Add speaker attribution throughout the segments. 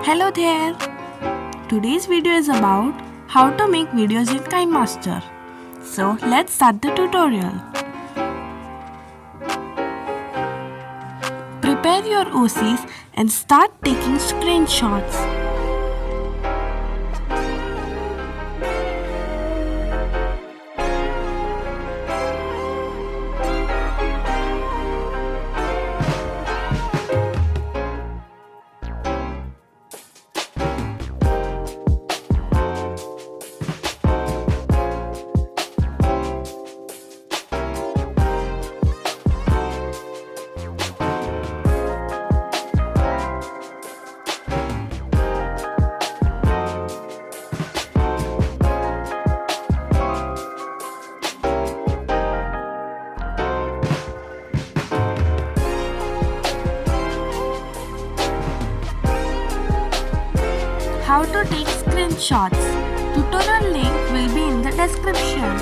Speaker 1: Hello there! Today's video is about how to make videos in KineMaster. So let's start the tutorial. Prepare your OCs and start taking screenshots. How to take screenshots. Tutorial link will be in the description.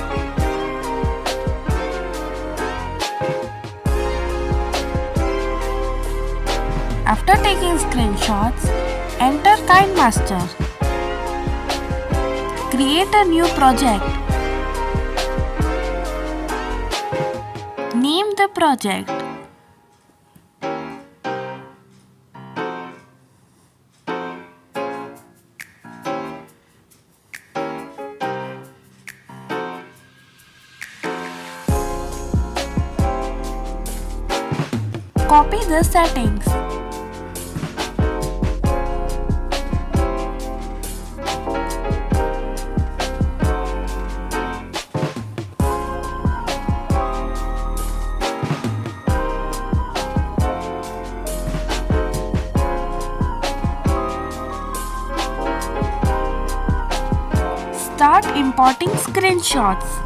Speaker 1: After taking screenshots, enter KineMaster. Create a new project. Name the project. Copy the settings. Start importing screenshots.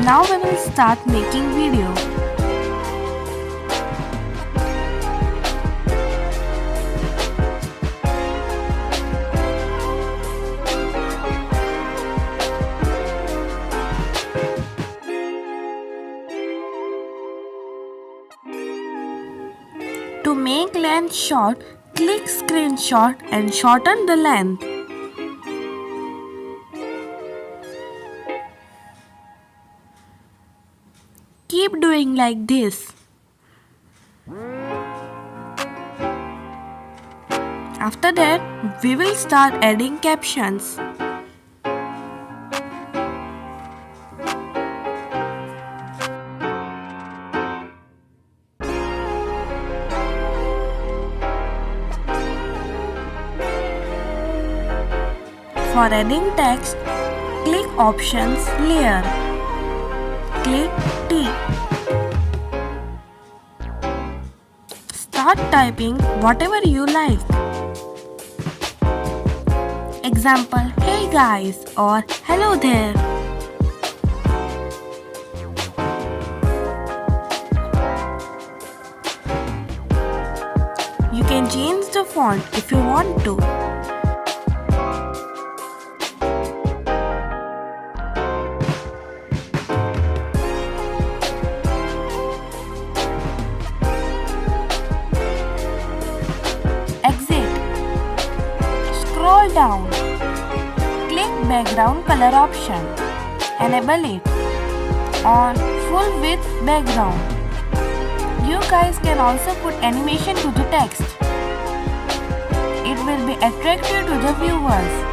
Speaker 1: Now we will start making video. To make length short, click screenshot and shorten the length. Keep doing like this. After that, we will start adding captions. For adding text, click Options Layer. Click T. Start typing whatever you like. Example, hey guys or hello there. You can change the font if you want to. Scroll down. Click background color option. Enable it on full width background. You guys can also put animation to the text. It will be attractive to the viewers.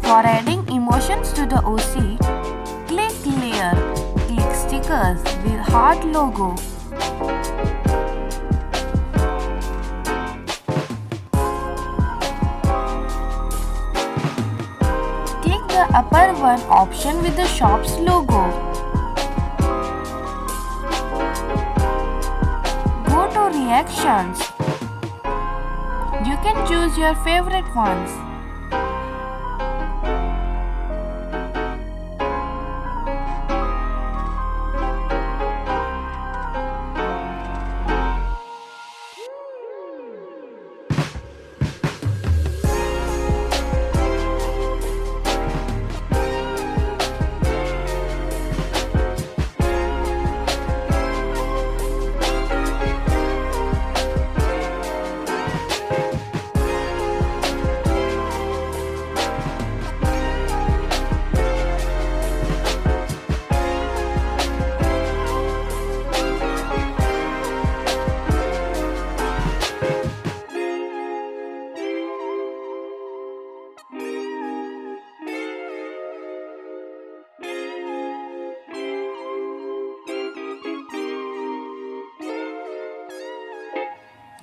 Speaker 1: For adding emotions to the OC, click Layer, click Stickers with heart logo. upper one option with the shop's logo. Go to reactions. You can choose your favorite ones.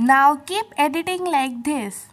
Speaker 1: Now keep editing like this.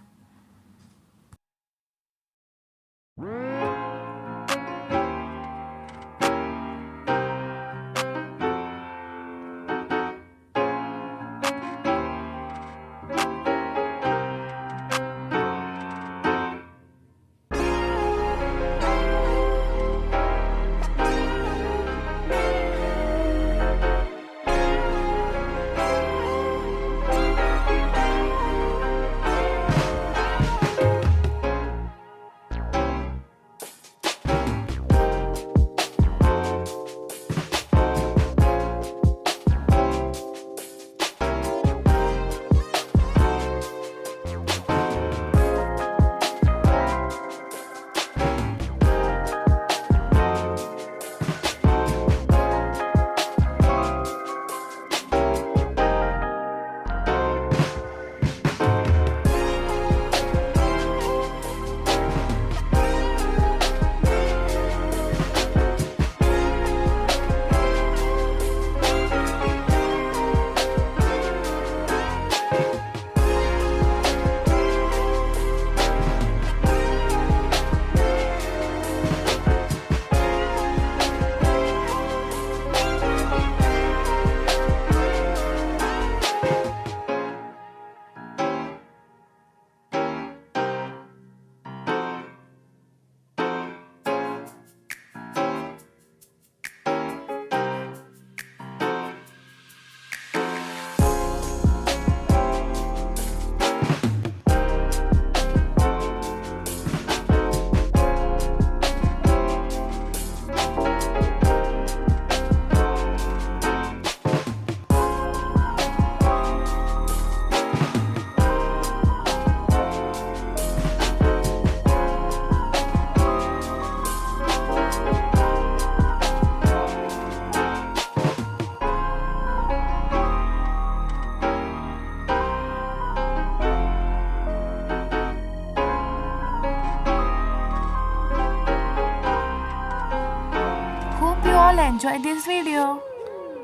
Speaker 1: All enjoyed this video.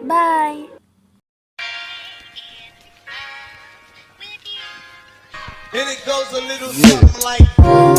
Speaker 1: Bye.
Speaker 2: And it goes a little something like